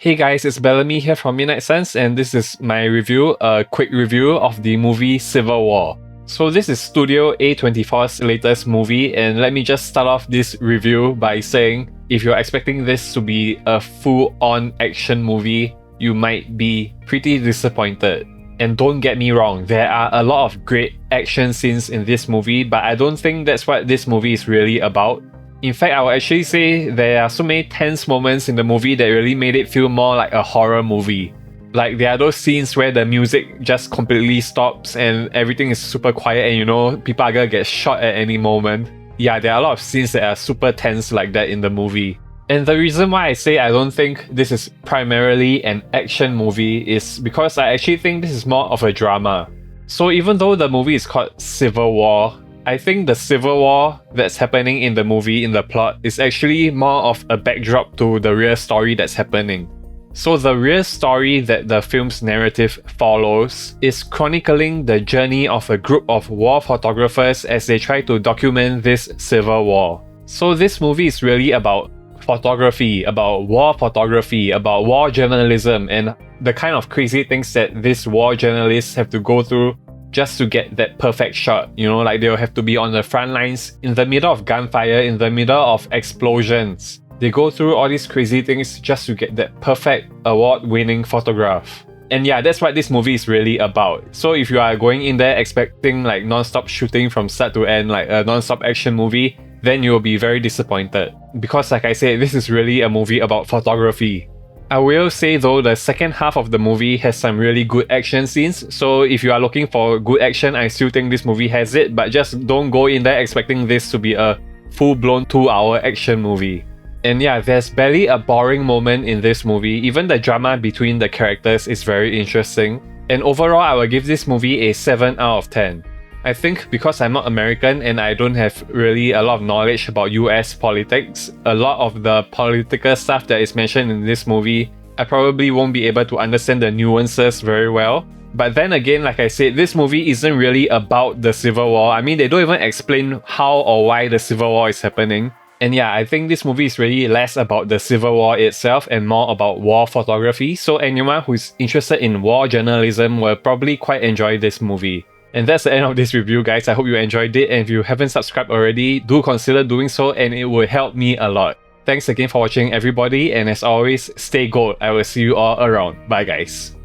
Hey guys, it's Bellamy here from Midnight Suns, and this is my review, a quick review of the movie Civil War. So this is Studio A24's latest movie, and let me just start off this review by saying, if you're expecting this to be a full-on action movie, you might be pretty disappointed. And don't get me wrong, there are a lot of great action scenes in this movie, but I don't think that's what this movie is really about. In fact, I would actually say there are so many tense moments in the movie that really made it feel more like a horror movie. Like, there are those scenes where the music just completely stops and everything is super quiet and people are gonna get shot at any moment. Yeah, there are a lot of scenes that are super tense like that in the movie. And the reason why I say I don't think this is primarily an action movie is because I actually think this is more of a drama. So even though the movie is called Civil War, I think the civil war that's happening in the movie, in the plot, is actually more of a backdrop to the real story that's happening. So the real story that the film's narrative follows is chronicling the journey of a group of war photographers as they try to document this civil war. So this movie is really about photography, about war journalism, and the kind of crazy things that these war journalists have to go through just to get that perfect shot. Like they'll have to be on the front lines in the middle of gunfire, in the middle of explosions. They go through all these crazy things just to get that perfect award-winning photograph. And yeah, that's what this movie is really about. So if you are going in there expecting like non-stop shooting from start to end, like a non-stop action movie, then you will be very disappointed. Because like I said, this is really a movie about photography. I will say though, the second half of the movie has some really good action scenes, so if you are looking for good action, I still think this movie has it, but just don't go in there expecting this to be a full-blown 2-hour action movie. And yeah, there's barely a boring moment in this movie. Even the drama between the characters is very interesting. And overall, I will give this movie a 7 out of 10. I think because I'm not American and I don't have really a lot of knowledge about US politics, a lot of the political stuff that is mentioned in this movie, I probably won't be able to understand the nuances very well. But then again, like I said, this movie isn't really about the Civil War. I mean, they don't even explain how or why the Civil War is happening. And yeah, I think this movie is really less about the Civil War itself and more about war photography. So anyone who's interested in war journalism will probably quite enjoy this movie. And that's the end of this review, guys. I hope you enjoyed it, and if you haven't subscribed already, do consider doing so, and it will help me a lot. Thanks again for watching, everybody, and as always, stay gold. I will see you all around. Bye, guys.